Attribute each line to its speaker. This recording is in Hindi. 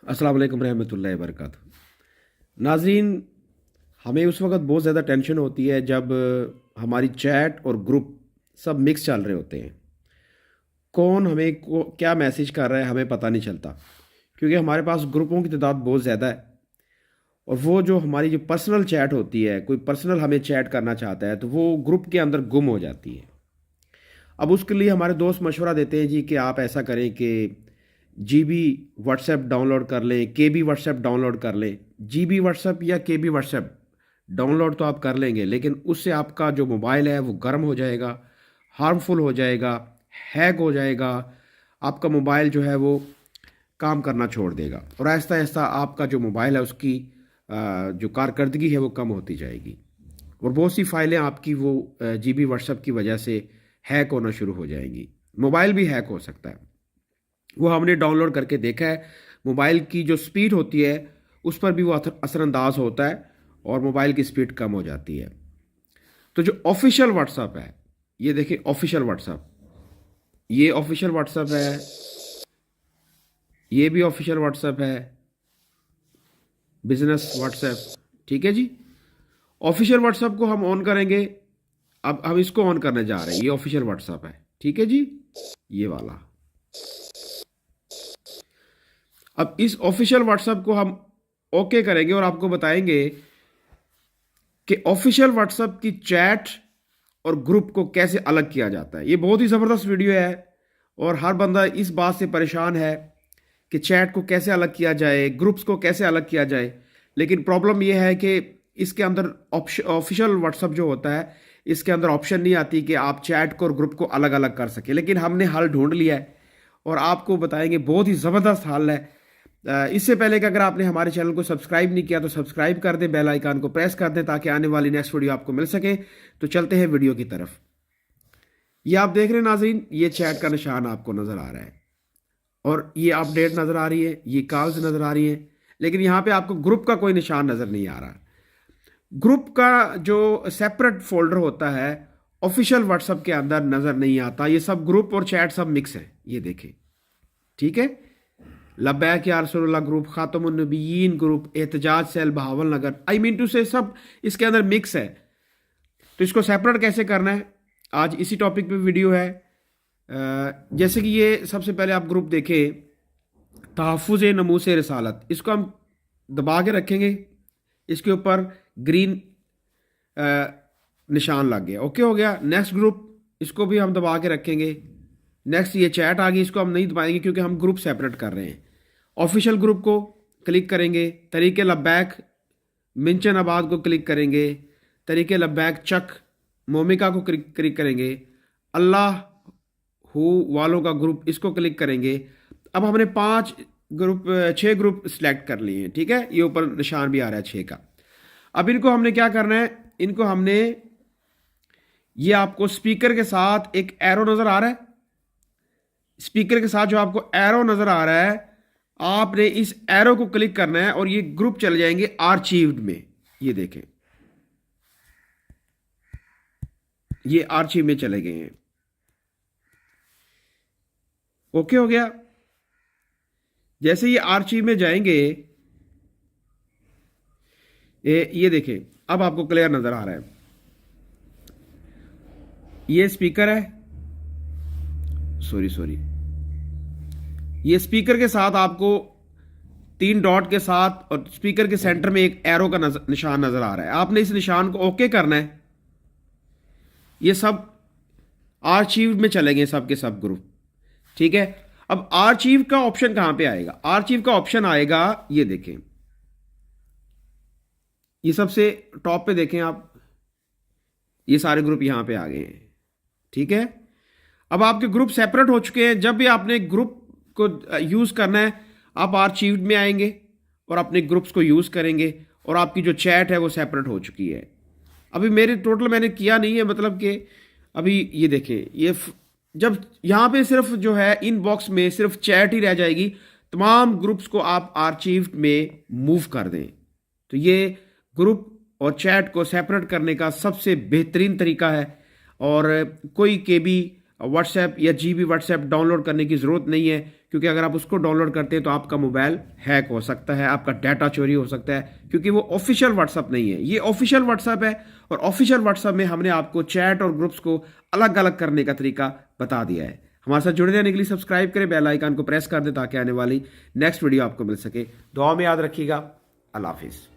Speaker 1: अस्सलाम वालेकुम रहमतुल्लाहि वबरकातुहू। नाज़रीन, हमें उस वक़्त बहुत ज़्यादा टेंशन होती है जब हमारी चैट और ग्रुप सब मिक्स चल रहे होते हैं। कौन हमें क्या मैसेज कर रहा है हमें पता नहीं चलता, क्योंकि हमारे पास ग्रुपों की तादाद बहुत ज़्यादा है। और वो जो हमारी जो पर्सनल चैट होती है, कोई पर्सनल हमें चैट करना चाहता है तो वो ग्रुप के अंदर गुम हो जाती है। अब उसके लिए हमारे दोस्त मशवरा देते हैं जी कि आप ऐसा करें कि जीबी व्हाट्सएप डाउनलोड कर लें, केबी व्हाट्सएप डाउनलोड कर लें। जीबी व्हाट्सएप या केबी व्हाट्सएप डाउनलोड तो आप कर लेंगे, लेकिन उससे आपका जो मोबाइल है वो गर्म हो जाएगा, हार्मफुल हो जाएगा, हैक हो जाएगा। आपका मोबाइल जो है वो काम करना छोड़ देगा और आहिस्ता आहिस्ता आपका जो मोबाइल है उसकी जो कारकर्दगी है वो कम होती जाएगी और बहुत सी फाइलें आपकी वो जीबी व्हाट्सएप की वजह से हैक होना शुरू हो जाएंगी। मोबाइल भी हैक हो सकता है। वो हमने डाउनलोड करके देखा है। मोबाइल की जो स्पीड होती है उस पर भी वो असरअंदाज होता है और मोबाइल की स्पीड कम हो जाती है। तो जो ऑफिशियल व्हाट्सएप है, ये देखिए ऑफिशियल व्हाट्सएप, ये ऑफिशियल व्हाट्सएप है, ये भी ऑफिशियल व्हाट्सएप है, बिजनेस व्हाट्सएप। ठीक है जी। ऑफिशियल व्हाट्सएप को हम ऑन करेंगे। अब हम इसको ऑन करने जा रहे हैं। ये ऑफिशियल व्हाट्सएप है, ठीक है जी, ये वाला। अब इस ऑफिशियल व्हाट्सएप को हम ओके करेंगे और आपको बताएंगे कि ऑफिशियल व्हाट्सएप की चैट और ग्रुप को कैसे अलग किया जाता है। ये बहुत ही ज़बरदस्त वीडियो है और हर बंदा इस बात से परेशान है कि चैट को कैसे अलग किया जाए, ग्रुप्स को कैसे अलग किया जाए। लेकिन प्रॉब्लम यह है कि इसके अंदर ऑफिशियल व्हाट्सएप जो होता है इसके अंदर ऑप्शन नहीं आती कि आप चैट को और ग्रुप को अलग अलग कर सके। लेकिन हमने हल ढूंढ लिया है और आपको बताएंगे, बहुत ही ज़बरदस्त हल है। इससे पहले कि अगर आपने हमारे चैनल को सब्सक्राइब नहीं किया तो सब्सक्राइब कर दें, बेल आइकन को प्रेस कर दें ताकि आने वाली नेक्स्ट वीडियो आपको मिल सके। तो चलते हैं वीडियो की तरफ। ये आप देख रहे हैं नाज़रीन, ये चैट का निशान आपको नज़र आ रहा है और ये अपडेट नज़र आ रही है, ये कॉल्स नज़र आ रही हैं, लेकिन यहाँ पे आपको ग्रुप का कोई निशान नज़र नहीं आ रहा। ग्रुप का जो सेपरेट फोल्डर होता है ऑफिशियल व्हाट्सएप के अंदर नज़र नहीं आता। ये सब ग्रुप और चैट सब मिक्स है, ये देखें। ठीक है, लब्बैक या रसूलुल्लाह ग्रुप, खातमुन नबीयीन ग्रुप, एहतजाज cell Bahawalnagar, I mean to say सब इसके अंदर मिक्स है। तो इसको सेपरेट कैसे करना है, आज इसी टॉपिक पे वीडियो है। जैसे कि ये सबसे पहले आप ग्रुप देखें, तहफ़्फ़ुज़ नमूस रिसालत, इसको हम दबा के रखेंगे। इसके ऊपर ग्रीन निशान लग गया, ओके हो गया। नेक्स्ट ग्रुप, इसको भी हम दबा के रखेंगे। नेक्स्ट ये चैट आ गई, इसको हम नहीं दबाएंगे क्योंकि हम ग्रुप सेपरेट कर रहे हैं। ऑफिशियल ग्रुप को क्लिक करेंगे, तरीके लब्बैक मिंचन आबाद को क्लिक करेंगे, तरीके लब्बैक चक मोमिका को क्लिक करेंगे, अल्लाह हु वालों का ग्रुप, इसको क्लिक करेंगे। अब हमने 6 ग्रुप सिलेक्ट कर लिए हैं। ठीक है, ये ऊपर निशान भी आ रहा है 6 का। अब इनको हमने क्या करना है, इनको हमने, ये आपको स्पीकर के साथ एक एरो नजर आ रहा है, स्पीकर के साथ जो आपको एरो नजर आ रहा है, आपने इस एरो को क्लिक करना है और ये ग्रुप चले जाएंगे आर्चीव्ड में। ये देखें, ये आर्चीव में चले गए हैं। ओके हो गया। जैसे ये आर्चीव में जाएंगे, ये देखें, अब आपको क्लियर नजर आ रहा है। ये स्पीकर है, सॉरी, ये स्पीकर के साथ आपको 3 डॉट के साथ और स्पीकर के सेंटर में एक एरो का निशान नजर आ रहा है। आपने इस निशान को ओके करना है। ये सब आर्चीव में चलेंगे, सब के सब ग्रुप। ठीक है, अब आर्चीव का ऑप्शन कहां पे आएगा, आर्चीव का ऑप्शन आएगा, ये देखें, ये सबसे टॉप पे देखें आप, ये सारे ग्रुप यहां पे आ गए हैं। ठीक है, अब आपके ग्रुप सेपरेट हो चुके हैं। जब भी आपने ग्रुप को यूज करना है, आप आर्चीव में आएंगे और अपने ग्रुप्स को यूज करेंगे और आपकी जो चैट है वो सेपरेट हो चुकी है। अभी मेरे टोटल मैंने किया नहीं है, मतलब कि अभी ये देखें, ये जब यहाँ पे सिर्फ जो है इनबॉक्स में सिर्फ चैट ही रह जाएगी, तमाम ग्रुप्स को आप आर्चीव में मूव कर दें। तो ये ग्रुप और चैट को सेपरेट करने का सबसे बेहतरीन तरीका है। और कोई केबी व्हाट्सएप या जीबी व्हाट्सएप डाउनलोड करने की ज़रूरत नहीं है, क्योंकि अगर आप उसको डाउनलोड करते हैं तो आपका मोबाइल हैक हो सकता है, आपका डाटा चोरी हो सकता है, क्योंकि वो ऑफिशियल व्हाट्सएप नहीं है। ये ऑफिशियल व्हाट्सएप है और ऑफिशियल व्हाट्सएप में हमने आपको चैट और ग्रुप्स को अलग अलग करने का तरीका बता दिया है। हमारे साथ जुड़े रहने के लिए सब्सक्राइब करें, बेल आइकन को प्रेस कर दें ताकि आने वाली नेक्स्ट वीडियो आपको मिल सके। दुआ में याद रखिएगा। अल्लाह हाफिज़।